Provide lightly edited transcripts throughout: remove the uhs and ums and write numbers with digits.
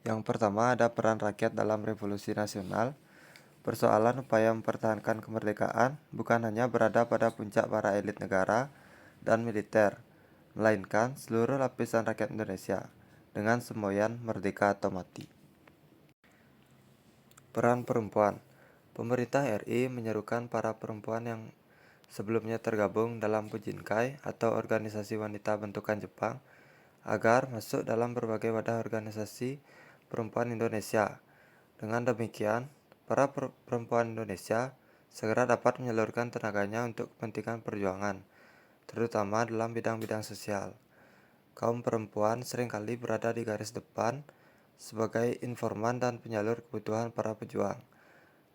Yang pertama ada peran rakyat dalam revolusi nasional. Persoalan upaya mempertahankan kemerdekaan bukan hanya berada pada puncak para elit negara dan militer, melainkan seluruh lapisan rakyat Indonesia dengan semboyan merdeka atau mati. Peran perempuan. Pemerintah RI menyerukan para perempuan yang sebelumnya tergabung dalam Pujinkai atau organisasi wanita bentukan Jepang agar masuk dalam berbagai wadah organisasi perempuan Indonesia. Dengan demikian, para perempuan Indonesia segera dapat menyalurkan tenaganya untuk kepentingan perjuangan, terutama dalam bidang-bidang sosial. Kaum perempuan seringkali berada di garis depan sebagai informan dan penyalur kebutuhan para pejuang.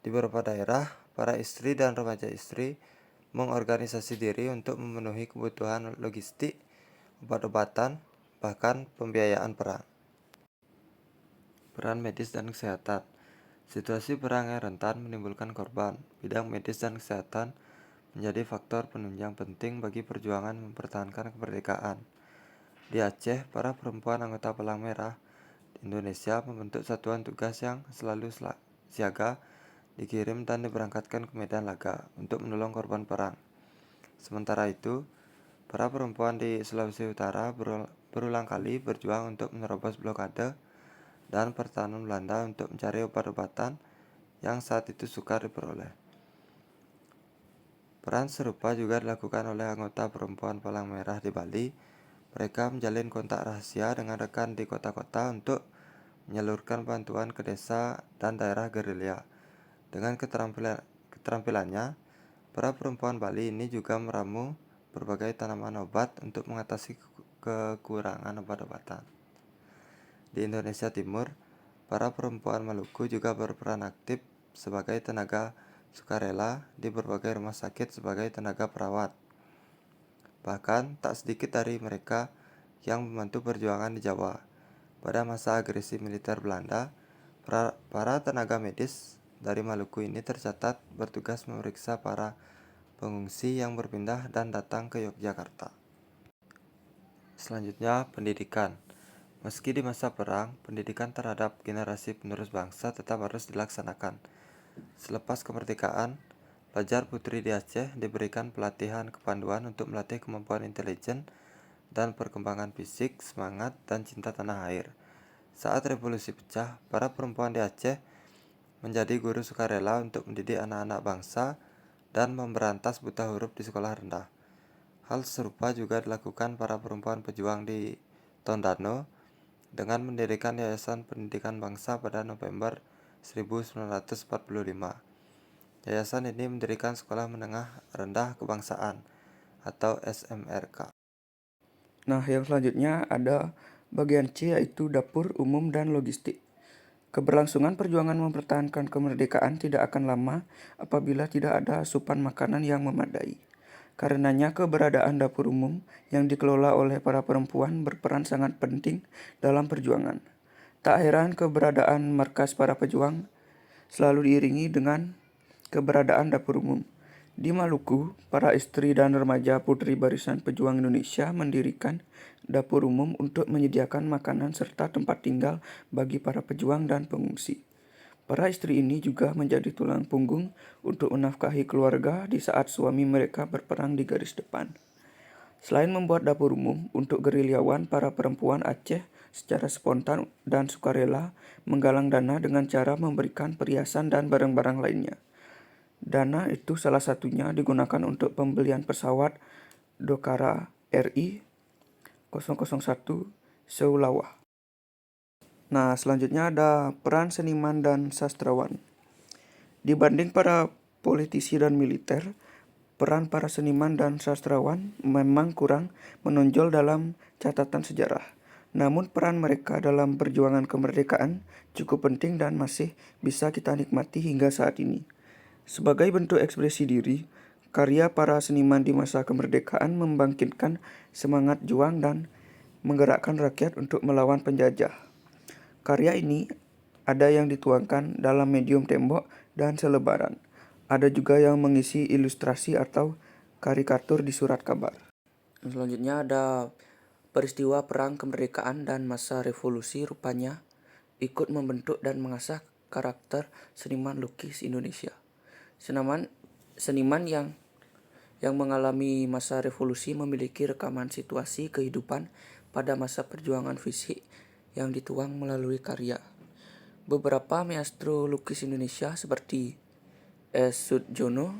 Di beberapa daerah, para istri dan remaja istri mengorganisasi diri untuk memenuhi kebutuhan logistik, obat-obatan, bahkan pembiayaan perang. Peran medis dan kesehatan. Situasi perang yang rentan menimbulkan korban. Bidang medis dan kesehatan menjadi faktor penunjang penting bagi perjuangan mempertahankan kemerdekaan. Di Aceh, para perempuan anggota Palang Merah di Indonesia membentuk satuan tugas yang selalu siaga, dikirim dan diberangkatkan ke medan laga untuk menolong korban perang. Sementara itu, para perempuan di Sulawesi Utara berulang kali berjuang untuk menerobos blokade dan pertahanan Belanda untuk mencari obat-obatan yang saat itu sukar diperoleh. Peran serupa juga dilakukan oleh anggota perempuan Palang Merah di Bali. Mereka menjalin kontak rahasia dengan rekan di kota-kota untuk menyalurkan bantuan ke desa dan daerah gerilya. Dengan keterampilannya, para perempuan Bali ini juga meramu berbagai tanaman obat untuk mengatasi kekurangan obat-obatan. Di Indonesia Timur, para perempuan Maluku juga berperan aktif sebagai tenaga sukarela di berbagai rumah sakit sebagai tenaga perawat. Bahkan tak sedikit dari mereka yang membantu perjuangan di Jawa. Pada masa agresi militer Belanda, para tenaga medis dari Maluku ini tercatat bertugas memeriksa para pengungsi yang berpindah dan datang ke Yogyakarta. Selanjutnya, pendidikan. Meski di masa perang, pendidikan terhadap generasi penerus bangsa tetap harus dilaksanakan. Selepas kemerdekaan, pelajar putri di Aceh diberikan pelatihan kepanduan untuk melatih kemampuan intelijen dan perkembangan fisik, semangat, dan cinta tanah air. Saat revolusi pecah, para perempuan di Aceh menjadi guru sukarela untuk mendidik anak-anak bangsa dan memberantas buta huruf di sekolah rendah. Hal serupa juga dilakukan para perempuan pejuang di Tondano dengan mendirikan Yayasan Pendidikan Bangsa pada November 1945. Yayasan ini mendirikan Sekolah Menengah Rendah Kebangsaan atau SMRK. Nah, yang selanjutnya ada bagian C, yaitu dapur umum dan logistik. Keberlangsungan perjuangan mempertahankan kemerdekaan tidak akan lama apabila tidak ada asupan makanan yang memadai. Karenanya keberadaan dapur umum yang dikelola oleh para perempuan berperan sangat penting dalam perjuangan. Tak heran keberadaan markas para pejuang selalu diiringi dengan keberadaan dapur umum. Di Maluku, para istri dan remaja putri Barisan Pejuang Indonesia mendirikan dapur umum untuk menyediakan makanan serta tempat tinggal bagi para pejuang dan pengungsi. Para istri ini juga menjadi tulang punggung untuk menafkahi keluarga di saat suami mereka berperang di garis depan. Selain membuat dapur umum untuk gerilyawan, para perempuan Aceh secara spontan dan sukarela menggalang dana dengan cara memberikan perhiasan dan barang-barang lainnya. Dana itu salah satunya digunakan untuk pembelian pesawat Dokara RI 001 Seulawah. Nah, selanjutnya ada peran seniman dan sastrawan. Dibanding para politisi dan militer, peran para seniman dan sastrawan memang kurang menonjol dalam catatan sejarah. Namun peran mereka dalam perjuangan kemerdekaan cukup penting dan masih bisa kita nikmati hingga saat ini. Sebagai bentuk ekspresi diri, karya para seniman di masa kemerdekaan membangkitkan semangat juang dan menggerakkan rakyat untuk melawan penjajah. Karya ini ada yang dituangkan dalam medium tembok dan selebaran. Ada juga yang mengisi ilustrasi atau karikatur di surat kabar. Selanjutnya ada peristiwa perang kemerdekaan dan masa revolusi rupanya ikut membentuk dan mengasah karakter seniman lukis Indonesia. Seniman yang mengalami masa revolusi memiliki rekaman situasi kehidupan pada masa perjuangan fisik yang dituang melalui karya. Beberapa maestro lukis Indonesia seperti S. Sudjono,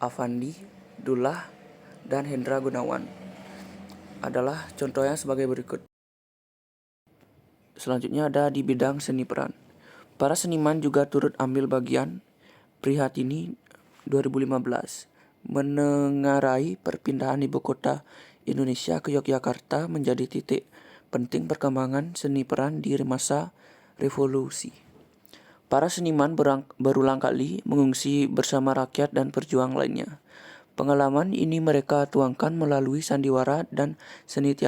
Avandi, Dullah, dan Hendra Gunawan adalah contohnya sebagai berikut. Selanjutnya ada di bidang seni peran. Para seniman juga turut ambil bagian. Prihatini 2015 menengarai perpindahan ibu kota Indonesia ke Yogyakarta menjadi titik penting perkembangan seni peran di masa revolusi. Para seniman berulang kali mengungsi bersama rakyat dan perjuang lainnya. Pengalaman ini mereka tuangkan melalui sandiwara dan seni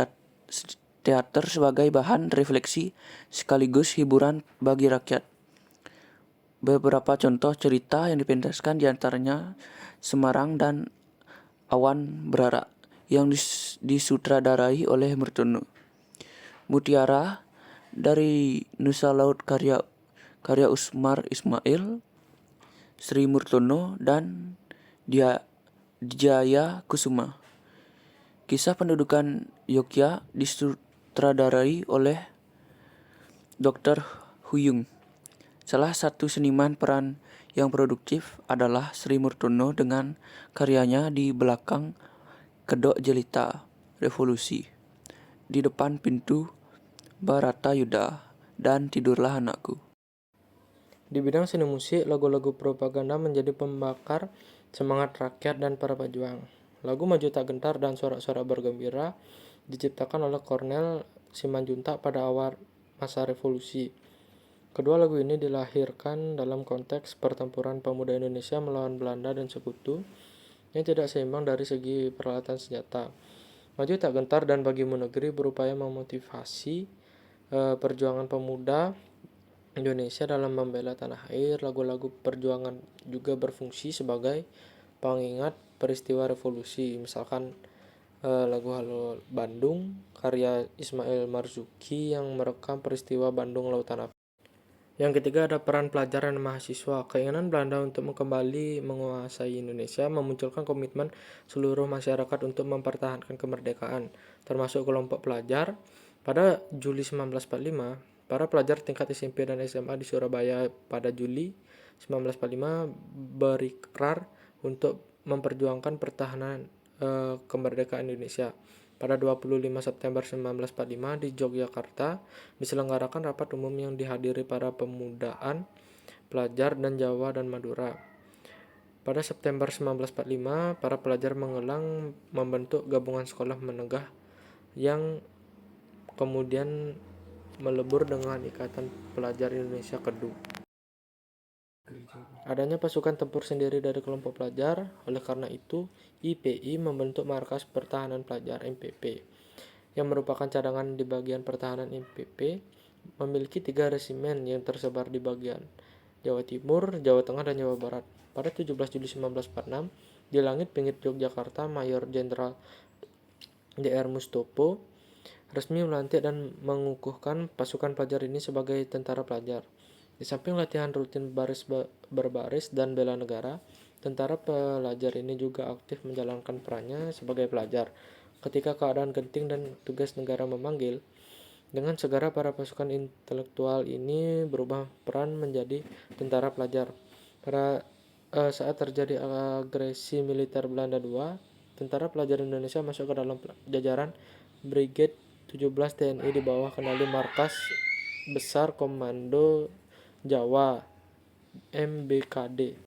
teater sebagai bahan refleksi sekaligus hiburan bagi rakyat. Beberapa contoh cerita yang dipentaskan diantaranya Semarang dan Awan Berara yang disutradarai oleh Murtono. Mutiara dari Nusa Laut karya Usmar Ismail, Sri Murtono, dan Dijaya Kusuma. Kisah pendudukan Yogyakarta disutradarai oleh Dr. Huyung. Salah satu seniman peran yang produktif adalah Sri Murtono dengan karyanya di belakang Kedok Jelita Revolusi, Di Depan Pintu Baratayuda, dan Tidurlah Anakku. Di bidang seni musik, lagu-lagu propaganda menjadi pembakar semangat rakyat dan para pejuang. Lagu Maju Tak Gentar dan Sorak-Sorak Bergembira diciptakan oleh Kornel Simanjuntak pada awal masa revolusi. Kedua lagu ini dilahirkan dalam konteks pertempuran pemuda Indonesia melawan Belanda dan sekutu yang tidak seimbang dari segi peralatan senjata. Maju Tak Gentar dan Bagimu Negeri berupaya memotivasi perjuangan pemuda Indonesia dalam membela tanah air. Lagu-lagu perjuangan juga berfungsi sebagai pengingat peristiwa revolusi, misalkan lagu Halo Bandung karya Ismail Marzuki yang merekam peristiwa Bandung Lautan Api. Yang ketiga ada peran pelajar dan mahasiswa. Keinginan Belanda untuk kembali menguasai Indonesia memunculkan komitmen seluruh masyarakat untuk mempertahankan kemerdekaan, termasuk kelompok pelajar. Pada Juli 1945, para pelajar tingkat SMP dan SMA di Surabaya pada Juli 1945 berikrar untuk memperjuangkan pertahanan kemerdekaan Indonesia. Pada 25 September 1945 di Yogyakarta diselenggarakan rapat umum yang dihadiri para pemudaan, pelajar dan Jawa dan Madura. Pada September 1945, para pelajar mengulang membentuk gabungan sekolah menengah yang kemudian melebur dengan Ikatan Pelajar Indonesia KEDU. Adanya pasukan tempur sendiri dari kelompok pelajar, oleh karena itu IPI membentuk Markas Pertahanan Pelajar MPP, yang merupakan cadangan di bagian pertahanan MPP, memiliki 3 resimen yang tersebar di bagian Jawa Timur, Jawa Tengah, dan Jawa Barat. Pada 17 Juli 1946, di langit pinggir Yogyakarta, Mayor Jenderal Dr. Mustopo resmi melantik dan mengukuhkan pasukan pelajar ini sebagai tentara pelajar. Di samping latihan rutin baris berbaris dan bela negara, tentara pelajar ini juga aktif menjalankan perannya sebagai pelajar. Ketika keadaan genting dan tugas negara memanggil, dengan segera para pasukan intelektual ini berubah peran menjadi tentara pelajar. Pada saat terjadi agresi militer Belanda II, tentara pelajar Indonesia masuk ke dalam jajaran Brigade 17 TNI di bawah kendali Markas Besar Komando Jawa MBKD.